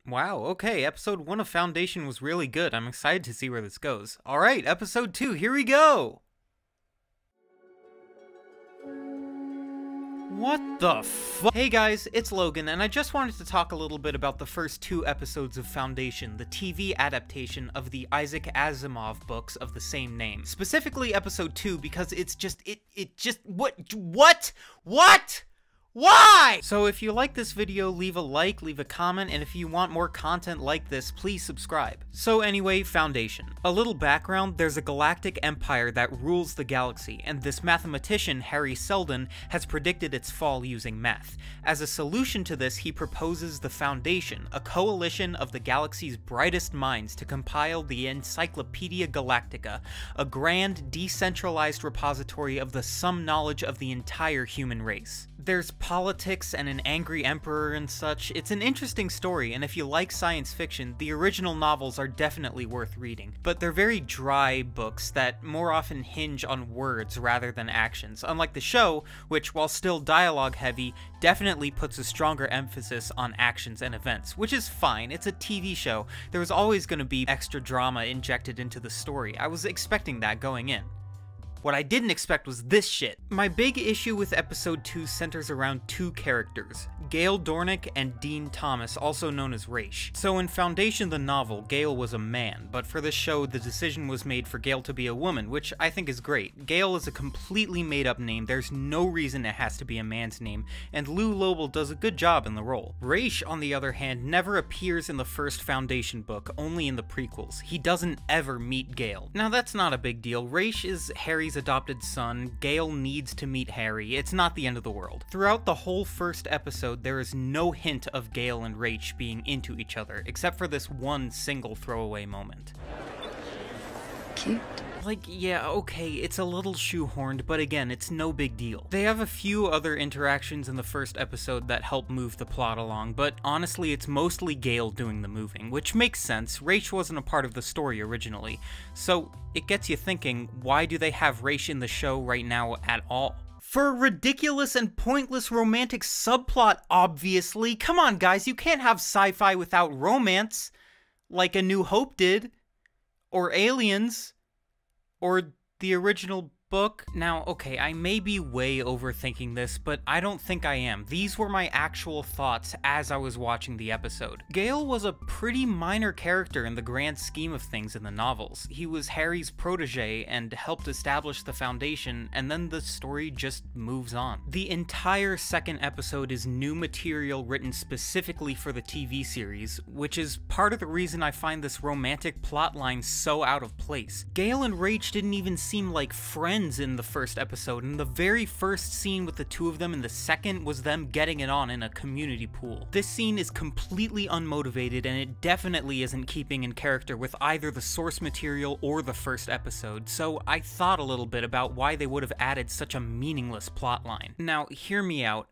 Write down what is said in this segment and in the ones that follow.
Wow, okay, episode 1 of Foundation was really good. I'm excited to see where this goes. Alright, episode 2, here we go! What the fuck? Hey guys, it's Logan, and I just wanted to talk a little bit about the first 2 episodes of Foundation, the TV adaptation of the Isaac Asimov books of the same name. Specifically episode 2, because it's just, What? Why? So if you like this video, leave a like, leave a comment, and if you want more content like this, please subscribe. So anyway, Foundation. A little background, there's a galactic empire that rules the galaxy, and this mathematician, Harry Seldon, has predicted its fall using math. As a solution to this, he proposes the Foundation, a coalition of the galaxy's brightest minds to compile the Encyclopedia Galactica, a grand, decentralized repository of the sum knowledge of the entire human race. There's politics and an angry emperor and such. It's an interesting story, and if you like science fiction, the original novels are definitely worth reading. But they're very dry books that more often hinge on words rather than actions, unlike the show, which, while still dialogue heavy, definitely puts a stronger emphasis on actions and events, which is fine. It's a TV show. There was always going to be extra drama injected into the story. I was expecting that going in. What I didn't expect was this shit. My big issue with episode 2 centers around 2 characters, Gale Dornick and Dean Thomas, also known as Raish. So in Foundation the novel, Gale was a man, but for this show the decision was made for Gale to be a woman, which I think is great. Gale is a completely made up name, there's no reason it has to be a man's name, and Lou Lobel does a good job in the role. Raish, on the other hand, never appears in the first Foundation book, only in the prequels. He doesn't ever meet Gale. Now that's not a big deal. Raish is Harry's adopted son. Gale needs to meet Harry. It's not the end of the world. Throughout the whole first episode, there is no hint of Gale and Raish being into each other, except for this one single throwaway moment. Cute. Like, yeah, okay, it's a little shoehorned, but again, it's no big deal. They have a few other interactions in the first episode that help move the plot along, but honestly, it's mostly Gale doing the moving, which makes sense. Raish wasn't a part of the story originally, so it gets you thinking, why do they have Raish in the show right now at all? For a ridiculous and pointless romantic subplot, obviously. Come on, guys, you can't have sci-fi without romance, like A New Hope did, or Aliens, or the original book. Now, okay, I may be way overthinking this, but I don't think I am. These were my actual thoughts as I was watching the episode. Gale was a pretty minor character in the grand scheme of things in the novels. He was Harry's protege and helped establish the Foundation, and then the story just moves on. The entire second episode is new material written specifically for the TV series, which is part of the reason I find this romantic plotline so out of place. Gale and Raish didn't even seem like friends in the first episode, and the very first scene with the two of them in the second was them getting it on in a community pool. This scene is completely unmotivated, and it definitely isn't keeping in character with either the source material or the first episode, so I thought a little bit about why they would have added such a meaningless plotline. Now, hear me out.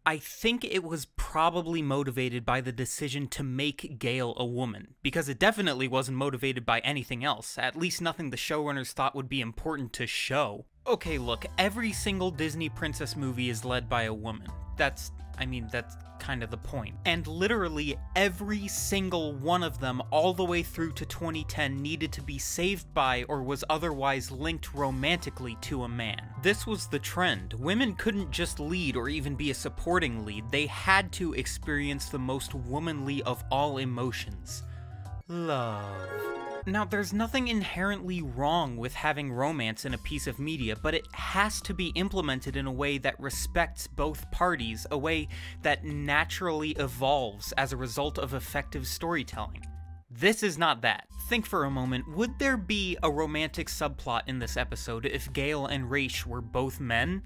I think it was probably motivated by the decision to make Gale a woman, because it definitely wasn't motivated by anything else, at least nothing the showrunners thought would be important to show. Okay, look, every single Disney princess movie is led by a woman. That's kind of the point. And literally every single one of them all the way through to 2010 needed to be saved by or was otherwise linked romantically to a man. This was the trend. Women couldn't just lead or even be a supporting lead. They had to experience the most womanly of all emotions. Love. Now, there's nothing inherently wrong with having romance in a piece of media, but it has to be implemented in a way that respects both parties, a way that naturally evolves as a result of effective storytelling. This is not that. Think for a moment, would there be a romantic subplot in this episode if Gale and Raish were both men?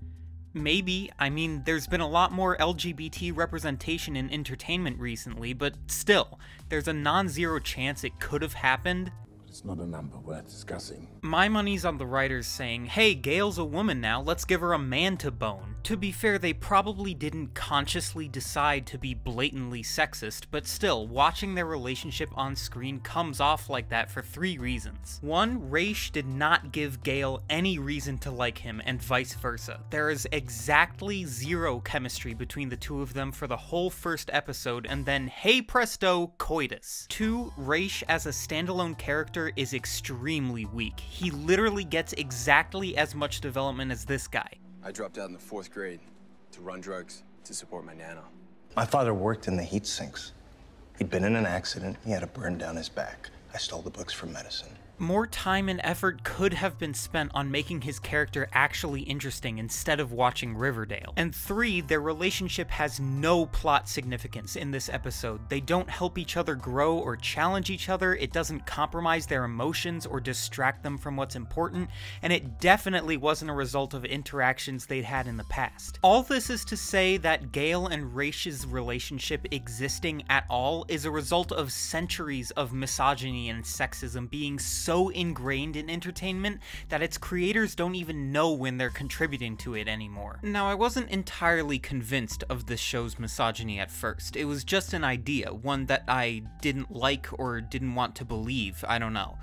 Maybe. I mean, there's been a lot more LGBT representation in entertainment recently, but still, there's a non-zero chance it could have happened. It's not a number worth discussing. My money's on the writers saying, hey, Gail's a woman now, let's give her a man to bone. To be fair, they probably didn't consciously decide to be blatantly sexist, but still, watching their relationship on screen comes off like that for 3 reasons. 1, Raish did not give Gail any reason to like him, and vice versa. There is exactly 0 chemistry between the two of them for the whole first episode, and then, hey presto, coitus. 2, Raish as a standalone character is extremely weak. He literally gets exactly as much development as this guy. I dropped out in the 4th grade to run drugs to support my nana. My father worked in the heat sinks. He'd been in an accident. He had a burn down his back. I stole the books for medicine. More time and effort could have been spent on making his character actually interesting instead of watching Riverdale. And 3, their relationship has no plot significance in this episode. They don't help each other grow or challenge each other, it doesn't compromise their emotions or distract them from what's important, and it definitely wasn't a result of interactions they'd had in the past. All this is to say that Gail and Raish's relationship existing at all is a result of centuries of misogyny and sexism being so ingrained in entertainment that its creators don't even know when they're contributing to it anymore. Now, I wasn't entirely convinced of this show's misogyny at first. It was just an idea, one that I didn't like or didn't want to believe, I don't know.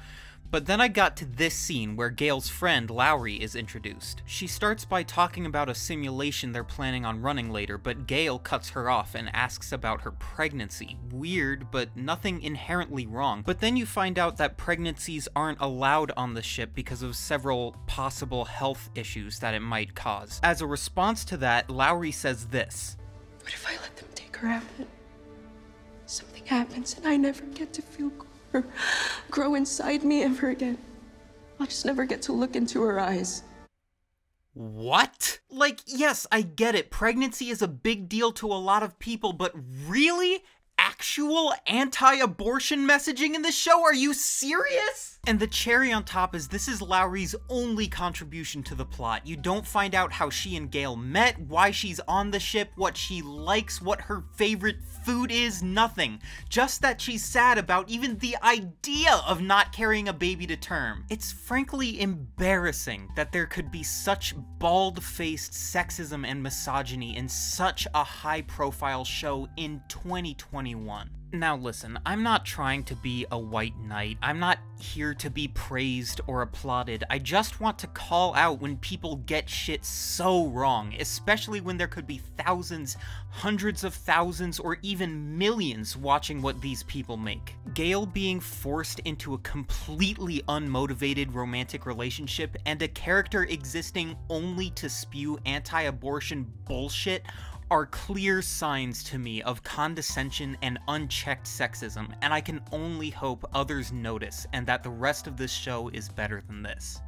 But then I got to this scene where Gail's friend, Lowry, is introduced. She starts by talking about a simulation they're planning on running later, but Gail cuts her off and asks about her pregnancy. Weird, but nothing inherently wrong. But then you find out that pregnancies aren't allowed on the ship because of several possible health issues that it might cause. As a response to that, Lowry says this. What if I let them take her out and something happens and I never get to feel or grow inside me ever again? I'll just never get to look into her eyes. What? Like, yes, I get it. Pregnancy is a big deal to a lot of people, but really? Actual anti-abortion messaging in this show? Are you serious? And the cherry on top is this is Lowry's only contribution to the plot. You don't find out how she and Gail met, why she's on the ship, what she likes, what her favorite food is, nothing. Just that she's sad about even the idea of not carrying a baby to term. It's frankly embarrassing that there could be such bald-faced sexism and misogyny in such a high-profile show in 2021. Now listen, I'm not trying to be a white knight. I'm not here to be praised or applauded. I just want to call out when people get shit so wrong, especially when there could be thousands, hundreds of thousands, or even millions watching what these people make. Gail being forced into a completely unmotivated romantic relationship and a character existing only to spew anti-abortion bullshit are clear signs to me of condescension and unchecked sexism, and I can only hope others notice and that the rest of this show is better than this.